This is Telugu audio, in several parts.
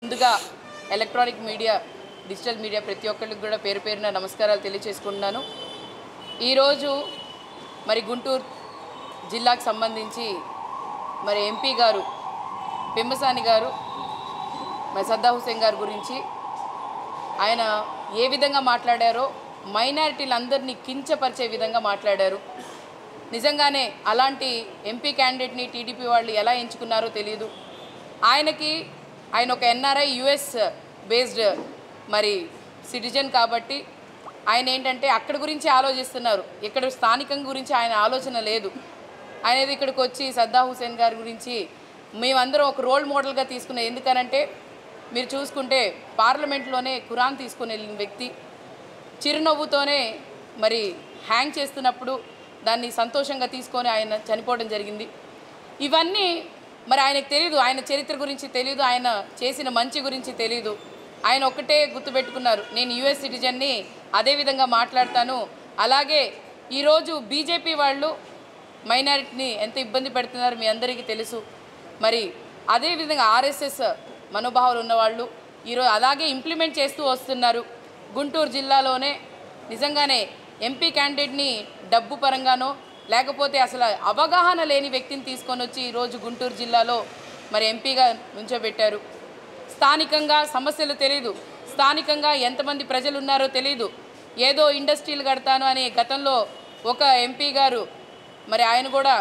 ముందుగా ఎలక్ట్రానిక్ మీడియా డిజిటల్ మీడియా ప్రతి ఒక్కరికి కూడా పేరు పేరున నమస్కారాలు తెలియజేసుకుంటున్నాను. ఈరోజు మరి గుంటూరు జిల్లాకు సంబంధించి మరి ఎంపీ గారు పెమ్మసాని గారు మరి సద్దా హుసేన్ గారి గురించి ఆయన ఏ విధంగా మాట్లాడారో మైనారిటీలందరినీ కించపరిచే విధంగా మాట్లాడారు. నిజంగానే అలాంటి ఎంపీ క్యాండిడేట్ని టీడీపీ వాళ్ళు ఎలా ఎంచుకున్నారో తెలియదు. ఆయన ఒక ఎన్ఆర్ఐ యుఎస్ బేస్డ్ మరి సిటిజన్ కాబట్టి ఆయన ఏంటంటే అక్కడ గురించి ఆలోచిస్తున్నారు. ఇక్కడ స్థానికం గురించి ఆయన ఆలోచన లేదు. ఆయన ఇక్కడికి వచ్చి సద్దా హుసేన్ గారి గురించి మేమందరం ఒక రోల్ మోడల్గా తీసుకున్నాం. ఎందుకనంటే మీరు చూసుకుంటే పార్లమెంట్లోనే ఖురాన్ తీసుకుని వెళ్ళిన వ్యక్తి చిరునవ్వుతోనే మరి హ్యాంగ్ చేస్తున్నప్పుడు దాన్ని సంతోషంగా తీసుకొని ఆయన చనిపోవడం జరిగింది. ఇవన్నీ మరి ఆయనకు తెలియదు, ఆయన చరిత్ర గురించి తెలియదు, ఆయన చేసిన మంచి గురించి తెలియదు. ఆయన ఒక్కటే గుర్తుపెట్టుకున్నారు, నేను యుఎస్ సిటిజన్ని, అదేవిధంగా మాట్లాడతాను. అలాగే ఈరోజు బీజేపీ వాళ్ళు మైనారిటీని ఎంత ఇబ్బంది పెడుతున్నారు మీ అందరికీ తెలుసు. మరి అదేవిధంగా ఆర్ఎస్ఎస్ మనోభావాలు ఉన్నవాళ్ళు ఈరోజు అలాగే ఇంప్లిమెంట్ చేస్తూ వస్తున్నారు. గుంటూరు జిల్లాలోనే నిజంగానే ఎంపీ క్యాండిడేట్ని డబ్బు పరంగానో లేకపోతే అసలు అవగాహన లేని వ్యక్తిని తీసుకొని వచ్చి ఈరోజు గుంటూరు జిల్లాలో మరి ఎంపీగా నుంచోబెట్టారు. స్థానికంగా సమస్యలు తెలియదు, స్థానికంగా ఎంతమంది ప్రజలు ఉన్నారో తెలియదు. ఏదో ఇండస్ట్రీలు కడతాను అనే గతంలో ఒక ఎంపీ గారు మరి ఆయన కూడా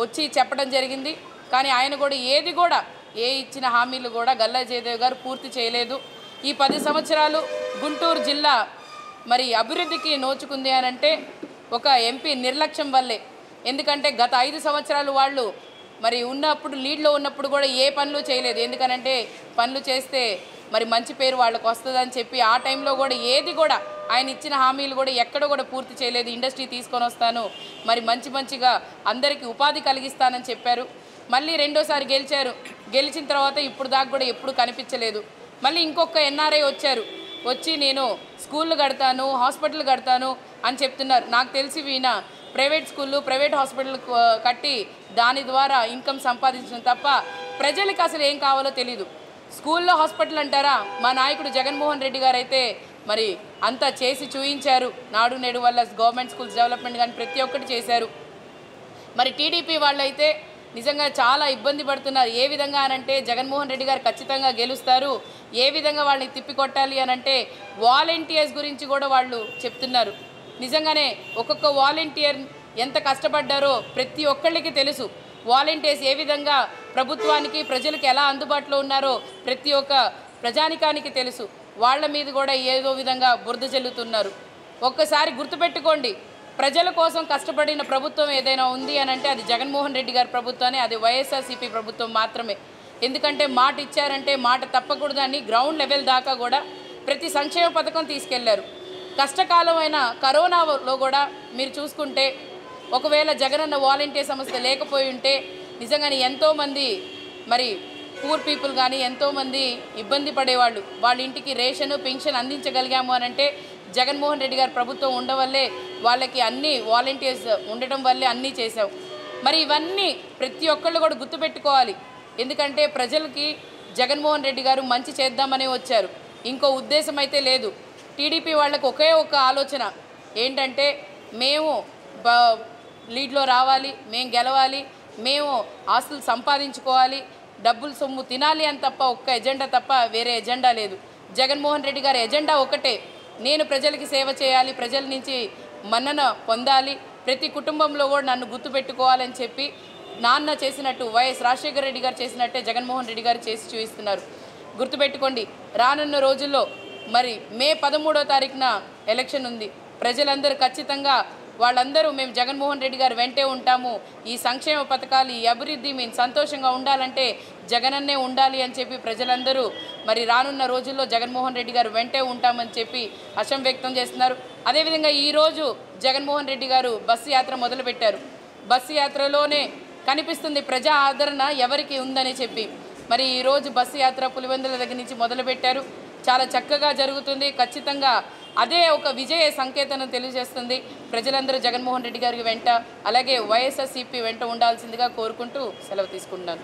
వచ్చి చెప్పడం జరిగింది. కానీ ఆయన కూడా ఏ ఇచ్చిన హామీలు కూడా గల్లా జయదేవ్ గారు పూర్తి చేయలేదు. ఈ 10 సంవత్సరాలు గుంటూరు జిల్లా మరి అభివృద్ధికి నోచుకుంది అనంటే ఒక ఎంపీ నిర్లక్ష్యం వల్లే. ఎందుకంటే గత 5 సంవత్సరాలు వాళ్ళు మరి ఉన్నప్పుడు లీడ్లో ఉన్నప్పుడు కూడా ఏ పనులు చేయలేదు. ఎందుకనంటే పనులు చేస్తే మరి మంచి పేరు వాళ్ళకు వస్తుందని చెప్పి ఆ టైంలో కూడా కూడా ఆయన ఇచ్చిన హామీలు కూడా ఎక్కడ కూడా పూర్తి చేయలేదు. ఇండస్ట్రీ తీసుకొని వస్తాను, మరి మంచిగా అందరికీ ఉపాధి కలిగిస్తానని చెప్పారు. మళ్ళీ రెండోసారి గెలిచిన తర్వాత ఇప్పుడు దాకా కూడా ఎప్పుడు కనిపించలేదు. మళ్ళీ ఇంకొక ఎన్ఆర్ఐ వచ్చి నేను స్కూళ్ళు కడతాను, హాస్పిటల్ కడతాను అని చెప్తున్నారు. నాకు తెలిసి ఈయన ప్రైవేట్ స్కూళ్ళు, ప్రైవేట్ హాస్పిటల్ కట్టి దాని ద్వారా ఇన్కమ్ సంపాదించడం తప్ప ప్రజలకు అసలు ఏం కావాలో తెలీదు. స్కూల్లో హాస్పిటల్ అంటారా, మా నాయకుడు జగన్మోహన్ రెడ్డి గారు అయితే మరి అంతా చేసి చూయించారు. నాడు నేడు వల్ల గవర్నమెంట్ స్కూల్స్ డెవలప్మెంట్ కానీ ప్రతి ఒక్కటి చేశారు. మరి టీడీపీ వాళ్ళైతే నిజంగా చాలా ఇబ్బంది పడుతున్నారు. ఏ విధంగా అనంటే జగన్మోహన్ రెడ్డి గారు ఖచ్చితంగా గెలుస్తారు, ఏ విధంగా వాళ్ళని తిప్పికొట్టాలి అనంటే వాలంటీర్స్ గురించి కూడా వాళ్ళు చెప్తున్నారు. నిజంగానే ఒక్కొక్క వాలంటీర్ ఎంత కష్టపడ్డారో ప్రతి ఒక్కళ్ళకి తెలుసు. వాలంటీర్స్ ఏ విధంగా ప్రభుత్వానికి ప్రజలకు ఎలా అందుబాటులో ఉన్నారో ప్రతి ఒక్క ప్రజానికానికి తెలుసు. వాళ్ళ మీద కూడా ఏదో విధంగా బురద జల్లుతున్నారు. ఒక్కసారి గుర్తుపెట్టుకోండి, ప్రజల కోసం కష్టపడిన ప్రభుత్వం ఏదైనా ఉంది అనంటే అది జగన్మోహన్ రెడ్డి గారి ప్రభుత్వమే, అది వైఎస్ఆర్సీపీ ప్రభుత్వం మాత్రమే. ఎందుకంటే మాట ఇచ్చారంటే మాట తప్పకూడదని గ్రౌండ్ లెవెల్ దాకా కూడా ప్రతి సంక్షేమ పథకం తీసుకెళ్లారు. కష్టకాలమైన కరోనాలో కూడా మీరు చూసుకుంటే ఒకవేళ జగనన్న వాలంటీర్ సంస్థ లేకపోయి ఉంటే నిజంగానే ఎంతోమంది మరి పూర్ పీపుల్ కానీ ఎంతోమంది ఇబ్బంది పడేవాళ్ళు. వాళ్ళ ఇంటికి రేషన్ పెన్షన్ అందించగలిగాము అనంటే జగన్మోహన్ రెడ్డి గారి ప్రభుత్వం ఉండవల్లే, వాళ్ళకి అన్ని వాలంటీర్స్ ఉండటం వల్లే అన్నీ చేసాం. మరి ఇవన్నీ ప్రతి ఒక్కళ్ళు కూడా గుర్తుపెట్టుకోవాలి. ఎందుకంటే ప్రజలకి జగన్మోహన్ రెడ్డి గారు మంచి చేద్దామనే వచ్చారు, ఇంకో ఉద్దేశం అయితే లేదు. టీడీపీ వాళ్ళకి ఒకే ఒక ఆలోచన ఏంటంటే మేము లీడ్లో రావాలి, మేము గెలవాలి, మేము ఆస్తులు సంపాదించుకోవాలి, డబ్బులు సొమ్ము తినాలి అని తప్ప ఒక్క ఎజెండా తప్ప వేరే ఎజెండా లేదు. జగన్మోహన్ రెడ్డి గారి ఎజెండా ఒకటే, నేను ప్రజలకి సేవ చేయాలి, ప్రజల నుంచి మన్నన పొందాలి, ప్రతి కుటుంబంలో కూడా నన్ను గుర్తుపెట్టుకోవాలని చెప్పి నాన్న చేసినట్టు వైఎస్ రాజశేఖర రెడ్డి గారు చేసినట్టే జగన్మోహన్ రెడ్డి గారు చేసి చూపిస్తున్నారు. గుర్తుపెట్టుకోండి, రానున్న రోజుల్లో మరి మే 13వ తారీఖున ఎలక్షన్ ఉంది. ప్రజలందరూ ఖచ్చితంగా వాళ్ళందరూ మేము జగన్మోహన్ రెడ్డి గారు వెంటే ఉంటాము, ఈ సంక్షేమ పథకాలు ఈ అభివృద్ధి మేము సంతోషంగా ఉండాలంటే జగనన్నే ఉండాలి అని చెప్పి ప్రజలందరూ మరి రానున్న రోజుల్లో జగన్మోహన్ రెడ్డి గారు వెంటే ఉంటామని చెప్పి హర్షం వ్యక్తం చేస్తున్నారు. అదేవిధంగా ఈరోజు జగన్మోహన్ రెడ్డి గారు బస్సు యాత్ర మొదలుపెట్టారు. బస్సు యాత్రలోనే కనిపిస్తుంది ప్రజా ఆదరణ ఎవరికి ఉందని చెప్పి. మరి ఈరోజు బస్సు యాత్ర పులివెందుల దగ్గర నుంచి మొదలుపెట్టారు. చాలా చక్కగా జరుగుతుంది. ఖచ్చితంగా అదే ఒక విజయ సంకేతం తెలియజేస్తుంది. ప్రజలందరూ జగన్మోహన్ రెడ్డి గారికి వెంట అలాగే వైఎస్ఆర్సీపీ వెంట ఉండాల్సిందిగా కోరుకుంటూ సెలవు తీసుకుంటున్నాను.